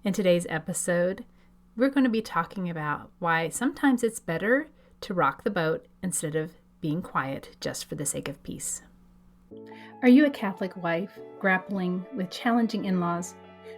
In today's episode, we're going to be talking about why sometimes it's better to rock the boat instead of being quiet just for the sake of peace. Are you a Catholic wife grappling with challenging in-laws?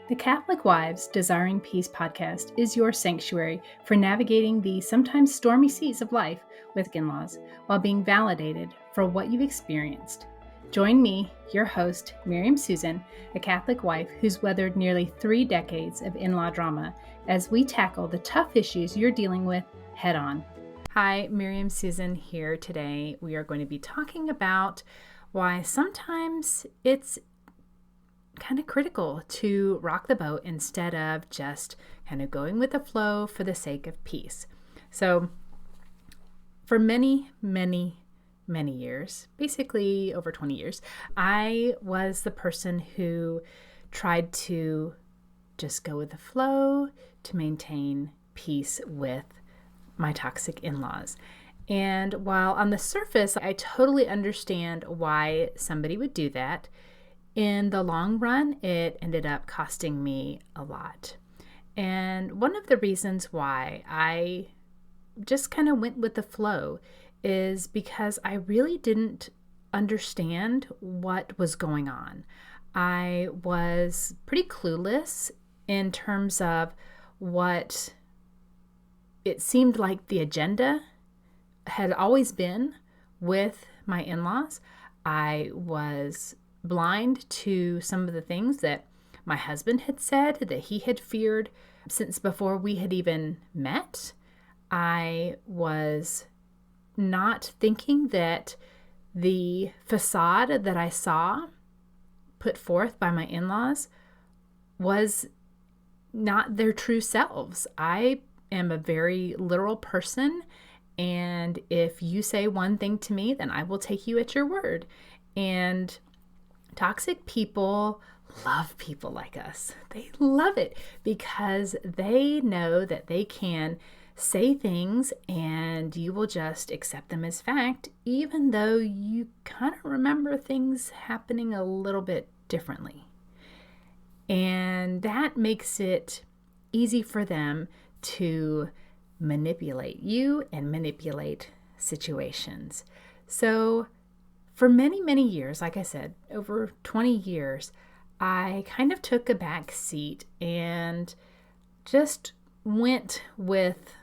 The Catholic Wives Desiring Peace podcast is your sanctuary for navigating the sometimes stormy seas of life with in-laws while being validated for what you've experienced. Join me, your host, Miriam Susan, a Catholic wife who's weathered nearly 3 decades of in-law drama, as we tackle the tough issues you're dealing with head on. Hi, Miriam Susan here today. We are going to be talking about why sometimes it's kind of critical to rock the boat instead of just kind of going with the flow for the sake of peace. So for many years, basically over 20 years, I was the person who tried to just go with the flow to maintain peace with my toxic in-laws. And while on the surface, I totally understand why somebody would do that, in the long run, it ended up costing me a lot. And one of the reasons why I just kind of went with the flow is because I really didn't understand what was going on. I was pretty clueless in terms of what it seemed like the agenda had always been with my in-laws. I was blind to some of the things that my husband had said that he had feared since before we had even met. I was not thinking that the facade that I saw put forth by my in-laws was not their true selves. I am a very literal person, and if you say one thing to me, then I will take you at your word. And toxic people love people like us. They love it because they know that they can say things and you will just accept them as fact, even though you kind of remember things happening a little bit differently. And that makes it easy for them to manipulate you and manipulate situations. So for many years, like I said, over 20 years, I kind of took a back seat and just went with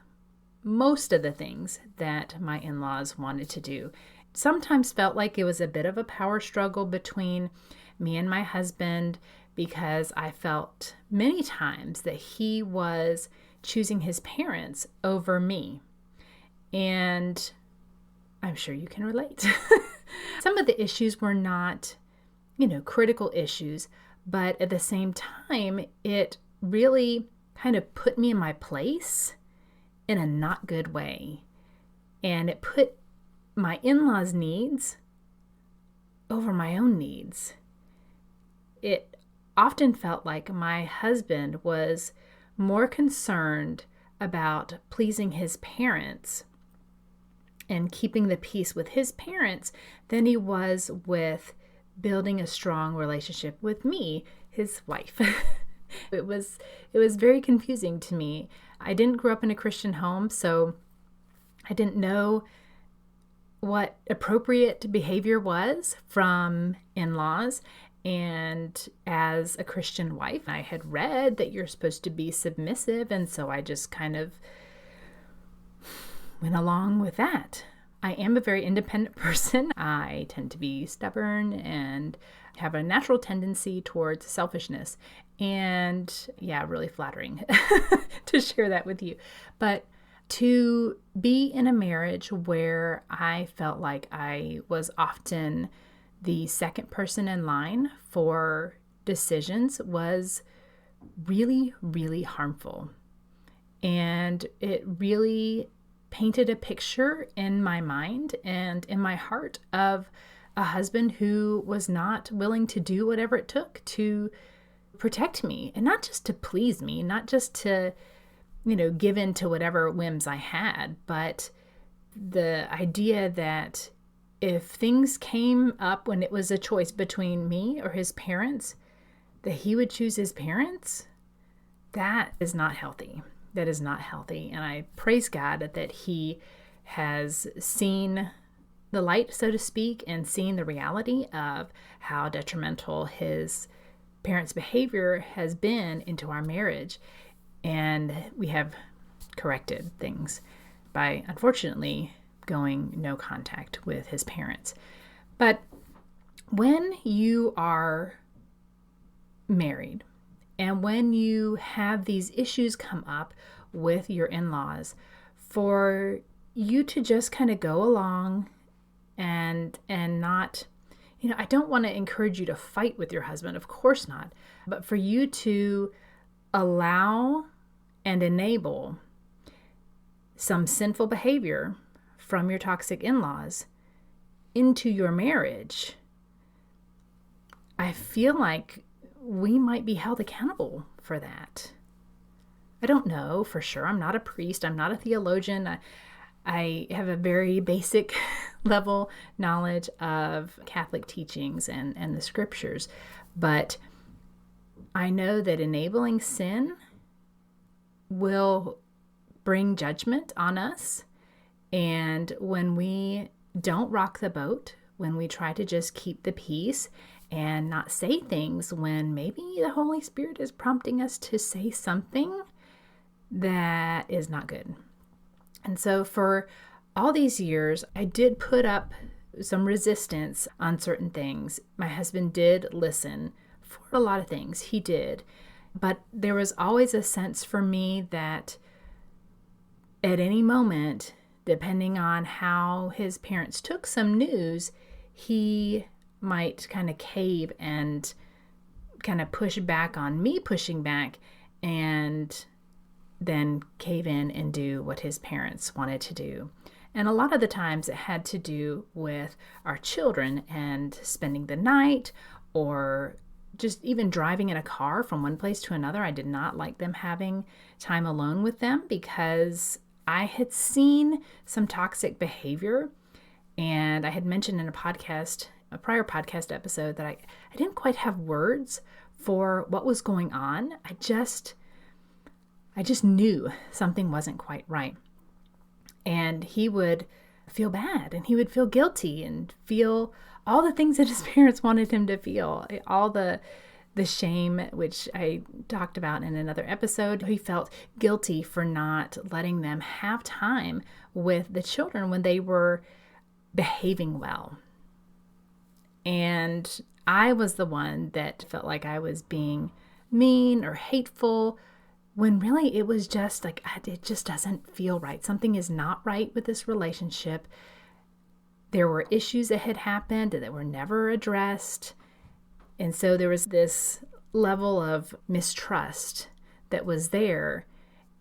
most of the things that my in-laws wanted to do. Sometimes felt like it was a bit of a power struggle between me and my husband, because I felt many times that he was choosing his parents over me. And I'm sure you can relate. Some of the issues were not, critical issues, but at the same time, it really kind of put me in my place in a not good way. And it put my in-laws' needs over my own needs. It often felt like my husband was more concerned about pleasing his parents and keeping the peace with his parents than he was with building a strong relationship with me, his wife. It was very confusing to me. I didn't grow up in a Christian home, so I didn't know what appropriate behavior was from in-laws. And as a Christian wife, I had read that you're supposed to be submissive, and so I just kind of went along with that. I am a very independent person. I tend to be stubborn and have a natural tendency towards selfishness. And yeah, really flattering to share that with you. But to be in a marriage where I felt like I was often the second person in line for decisions was really harmful. And it really painted a picture in my mind and in my heart of a husband who was not willing to do whatever it took to protect me, and not just to please me, not just to, give in to whatever whims I had, but the idea that if things came up when it was a choice between me or his parents, that he would choose his parents. that is not healthy. That is not healthy. And I praise God that he has seen the light, so to speak, and seen the reality of how detrimental his parents' behavior has been into our marriage. And we have corrected things by, unfortunately, going no contact with his parents. But when you are married and when you have these issues come up with your in-laws, for you to just kind of go along and not, I don't want to encourage you to fight with your husband, of course not, but for you to allow and enable some sinful behavior from your toxic in-laws into your marriage, I feel like we might be held accountable for that. I don't know for sure. I'm not a priest. I'm not a theologian. I have a very basic level knowledge of Catholic teachings and the scriptures, but I know that enabling sin will bring judgment on us. And when we don't rock the boat, when we try to just keep the peace and not say things when maybe the Holy Spirit is prompting us to say something, that is not good. And so for all these years, I did put up some resistance on certain things. My husband did listen for a lot of things. He did. But there was always a sense for me that at any moment, depending on how his parents took some news, he might kind of cave and kind of push back on me pushing back and then cave in and do what his parents wanted to do. And a lot of the times it had to do with our children and spending the night or just even driving in a car from one place to another. I did not like them having time alone with them because I had seen some toxic behavior. And I had mentioned in a prior podcast episode, that I didn't quite have words for what was going on. I just knew something wasn't quite right. And he would feel bad and he would feel guilty and feel all the things that his parents wanted him to feel, all the shame, which I talked about in another episode. He felt guilty for not letting them have time with the children when they were behaving well. And I was the one that felt like I was being mean or hateful, when really it was just like, it just doesn't feel right. Something is not right with this relationship. There were issues that had happened that were never addressed. And so there was this level of mistrust that was there.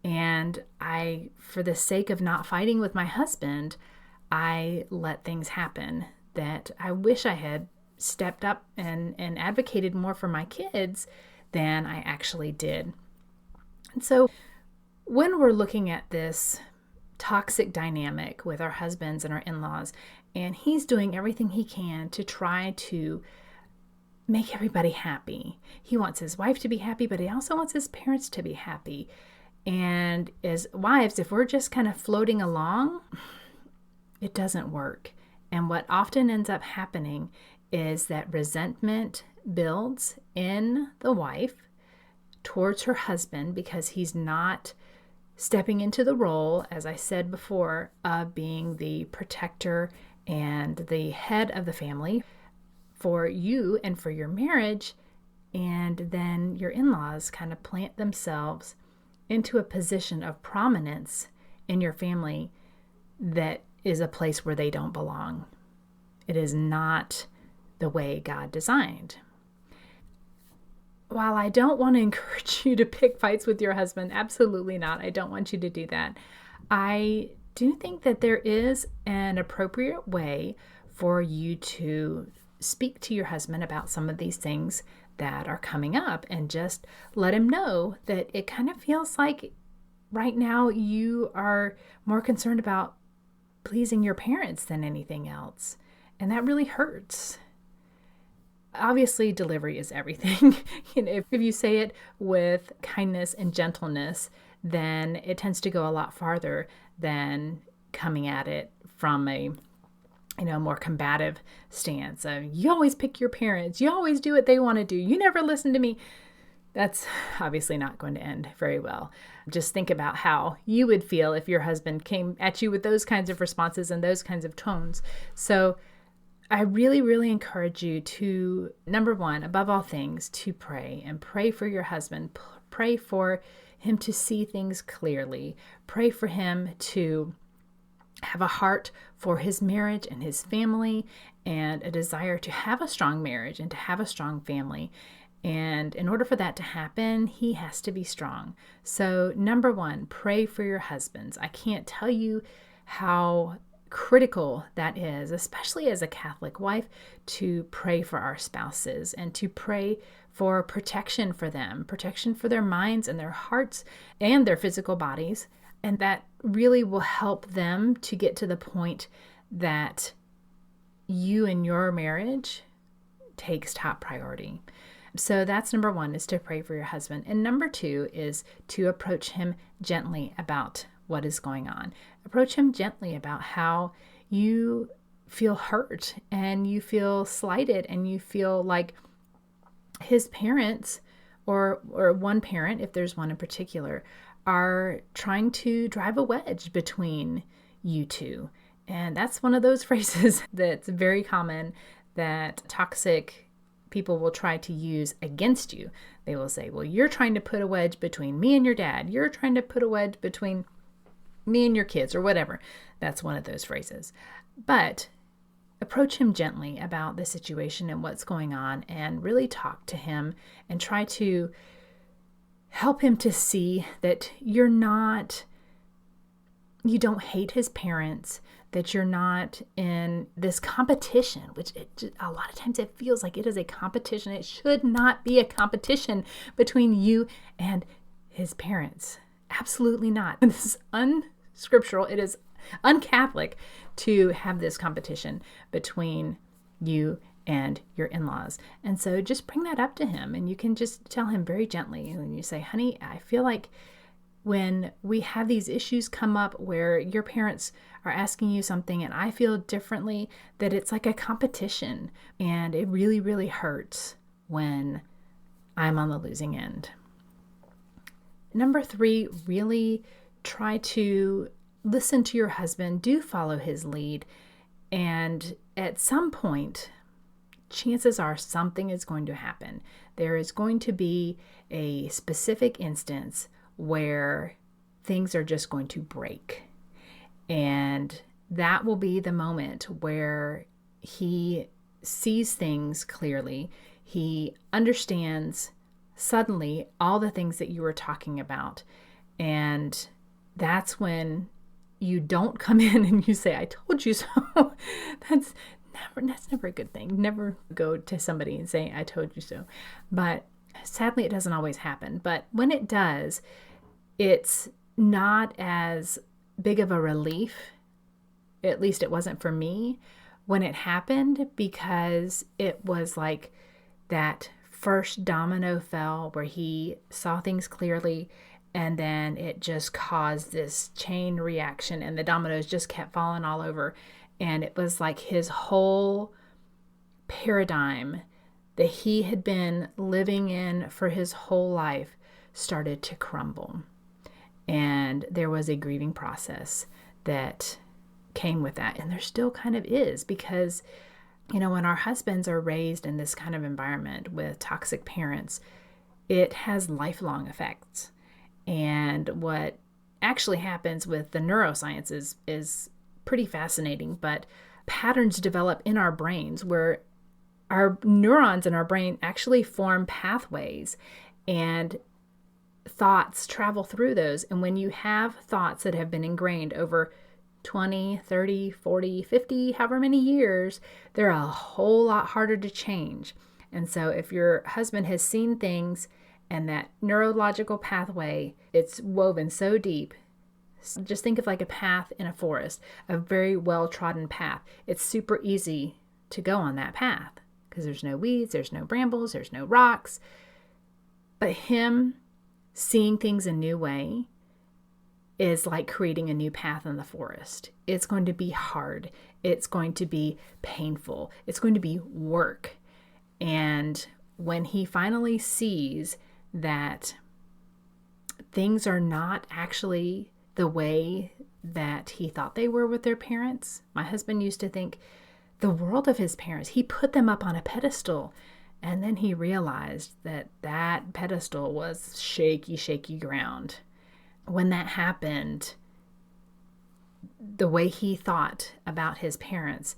And for the sake of not fighting with my husband, I let things happen that I wish I had stepped up and advocated more for my kids than I actually did. And so when we're looking at this toxic dynamic with our husbands and our in-laws, and he's doing everything he can to try to make everybody happy. He wants his wife to be happy, but he also wants his parents to be happy. And as wives, if we're just kind of floating along, it doesn't work. And what often ends up happening is that resentment builds in the wife towards her husband because he's not stepping into the role, as I said before, of being the protector and the head of the family for you and for your marriage. And then your in-laws kind of plant themselves into a position of prominence in your family that is a place where they don't belong. It is not the way God designed. While I don't want to encourage you to pick fights with your husband, absolutely not. I don't want you to do that. I do think that there is an appropriate way for you to speak to your husband about some of these things that are coming up and just let him know that it kind of feels like right now you are more concerned about pleasing your parents than anything else. And that really hurts. Obviously, delivery is everything. If you say it with kindness and gentleness, then it tends to go a lot farther than coming at it from a more combative stance. You always pick your parents. You always do what they want to do. You never listen to me. That's obviously not going to end very well. Just think about how you would feel if your husband came at you with those kinds of responses and those kinds of tones. So I really, really encourage you to, number one, above all things, to pray and pray for your husband. Pray for him to see things clearly. Pray for him to have a heart for his marriage and his family and a desire to have a strong marriage and to have a strong family. And in order for that to happen, he has to be strong. So number one, pray for your husbands. I can't tell you how critical that is, especially as a Catholic wife, to pray for our spouses and to pray for protection for them, protection for their minds and their hearts and their physical bodies. And that really will help them to get to the point that you and your marriage takes top priority. So that's number one, is to pray for your husband. And number two is to approach him gently about what is going on. Approach him gently about how you feel hurt and you feel slighted and you feel like his parents or one parent, if there's one in particular, are trying to drive a wedge between you two. And that's one of those phrases that's very common that toxic people will try to use against you. They will say, well, you're trying to put a wedge between me and your dad. You're trying to put a wedge between me and your kids, or whatever. That's one of those phrases. But approach him gently about the situation and what's going on, and really talk to him and try to help him to see that you don't hate his parents, that you're not in this competition, which a lot of times it feels like it is a competition. It should not be a competition between you and his parents. Absolutely not. This is unscriptural. It is un-Catholic to have this competition between you and your in-laws. And so just bring that up to him, and you can just tell him very gently, and you say, honey, I feel like when we have these issues come up where your parents are asking you something and I feel differently, that it's like a competition, and it really, really hurts when I'm on the losing end. Number three, really try to listen to your husband. Do follow his lead. And at some point, chances are something is going to happen. There is going to be a specific instance where things are just going to break. And that will be the moment where he sees things clearly. He understands suddenly all the things that you were talking about. And that's when you don't come in and you say, I told you so. That's never a good thing. Never go to somebody and say, I told you so. But sadly, it doesn't always happen. But when it does, it's not as big of a relief. At least it wasn't for me when it happened, because it was like that first domino fell where he saw things clearly, and then it just caused this chain reaction, and the dominoes just kept falling all over. And it was like his whole paradigm that he had been living in for his whole life started to crumble. And there was a grieving process that came with that. And there still kind of is, because, when our husbands are raised in this kind of environment with toxic parents, it has lifelong effects. And what actually happens with the neuroscience is pretty fascinating, but patterns develop in our brains where our neurons in our brain actually form pathways, and thoughts travel through those. And when you have thoughts that have been ingrained over 20, 30, 40, 50, however many years, they're a whole lot harder to change. And so if your husband has seen things and that neurological pathway, it's woven so deep, just think of like a path in a forest, a very well-trodden path. It's super easy to go on that path. because there's no weeds, there's no brambles, there's no rocks. But him seeing things a new way is like creating a new path in the forest. It's going to be hard. It's going to be painful. It's going to be work. And when he finally sees that things are not actually the way that he thought they were with their parents, my husband used to think the world of his parents, he put them up on a pedestal. And then he realized that that pedestal was shaky, shaky ground. When that happened, the way he thought about his parents,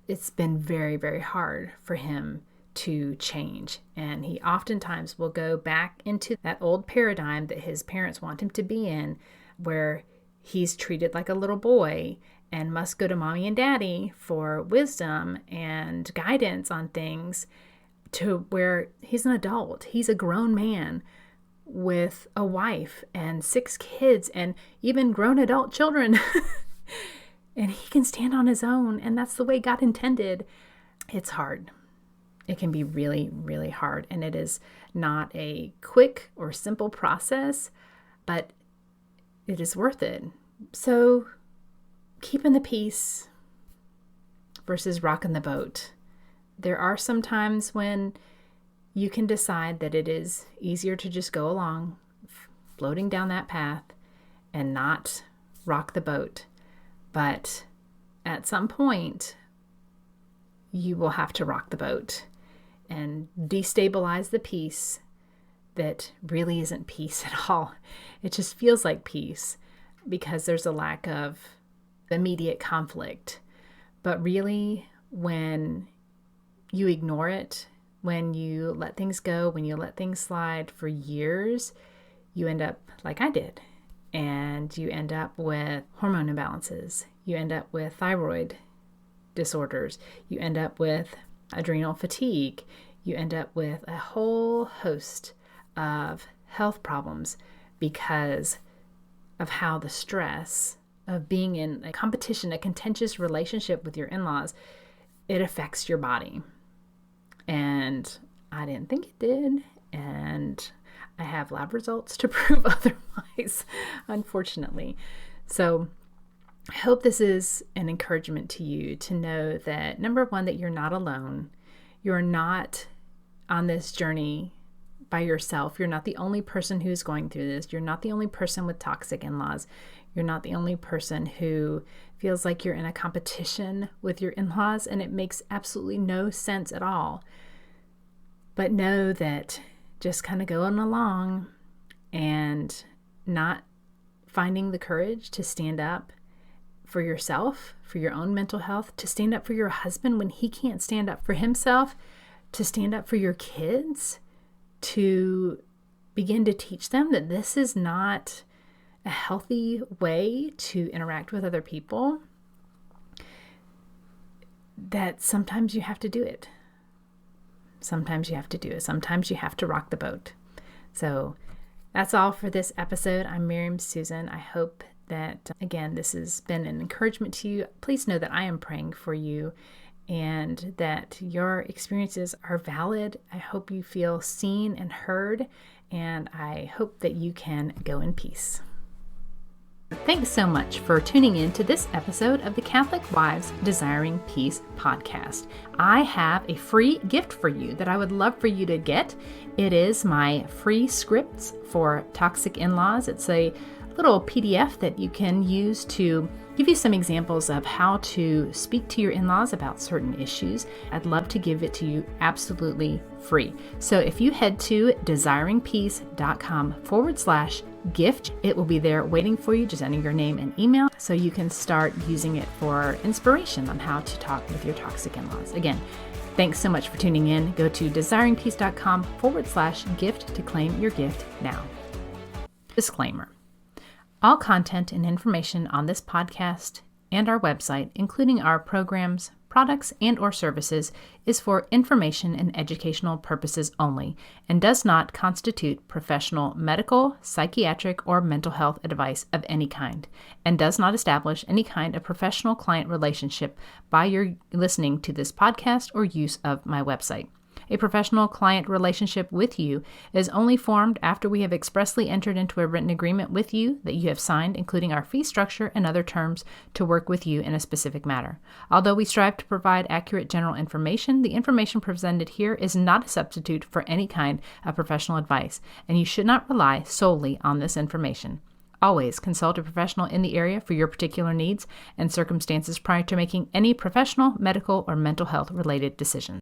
it's been very, very hard for him to change. And he oftentimes will go back into that old paradigm that his parents want him to be in, where he's treated like a little boy and must go to mommy and daddy for wisdom and guidance on things, to where he's an adult. He's a grown man with a wife and 6 kids and even grown adult children. And he can stand on his own, and that's the way God intended. It's hard. It can be really, really hard, and it is not a quick or simple process, but it is worth it. So keeping the peace versus rocking the boat. There are some times when you can decide that it is easier to just go along, floating down that path and not rock the boat. But at some point, you will have to rock the boat and destabilize the peace that really isn't peace at all. It just feels like peace because there's a lack of immediate conflict. But really, when you ignore it, when you let things go, when you let things slide for years, you end up like I did. And you end up with hormone imbalances. You end up with thyroid disorders. You end up with adrenal fatigue. You end up with a whole host of health problems because of how the stress of being in a competition, a contentious relationship with your in-laws, it affects your body. And I didn't think it did. And I have lab results to prove otherwise, unfortunately. So I hope this is an encouragement to you to know that, number one, that you're not alone. You're not on this journey by yourself. You're not the only person who's going through this. You're not the only person with toxic in-laws. You're not the only person who feels like you're in a competition with your in-laws, and it makes absolutely no sense at all. But know that just kind of going along and not finding the courage to stand up for yourself, for your own mental health, to stand up for your husband when he can't stand up for himself, to stand up for your kids, to begin to teach them that this is not a healthy way to interact with other people, that sometimes you have to do it. Sometimes you have to do it. Sometimes you have to rock the boat. So that's all for this episode. I'm Miriam Susan. I hope that, again, this has been an encouragement to you. Please know that I am praying for you and that your experiences are valid. I hope you feel seen and heard, and I hope that you can go in peace. Thanks so much for tuning in to this episode of the Catholic Wives Desiring Peace podcast. I have a free gift for you that I would love for you to get. It is my free scripts for toxic in-laws. It's a little PDF that you can use to give you some examples of how to speak to your in-laws about certain issues. I'd love to give it to you absolutely free. So if you head to desiringpeace.com/gift, it will be there waiting for you. Just enter your name and email so you can start using it for inspiration on how to talk with your toxic in-laws. Again, thanks so much for tuning in. Go to desiringpeace.com/gift to claim your gift now. Disclaimer. All content and information on this podcast and our website, including our programs, products, and/or services is for information and educational purposes only and does not constitute professional medical, psychiatric, or mental health advice of any kind, and does not establish any kind of professional client relationship by your listening to this podcast or use of my website. A professional client relationship with you is only formed after we have expressly entered into a written agreement with you that you have signed, including our fee structure and other terms to work with you in a specific matter. Although we strive to provide accurate general information, the information presented here is not a substitute for any kind of professional advice, and you should not rely solely on this information. Always consult a professional in the area for your particular needs and circumstances prior to making any professional, medical, or mental health related decisions.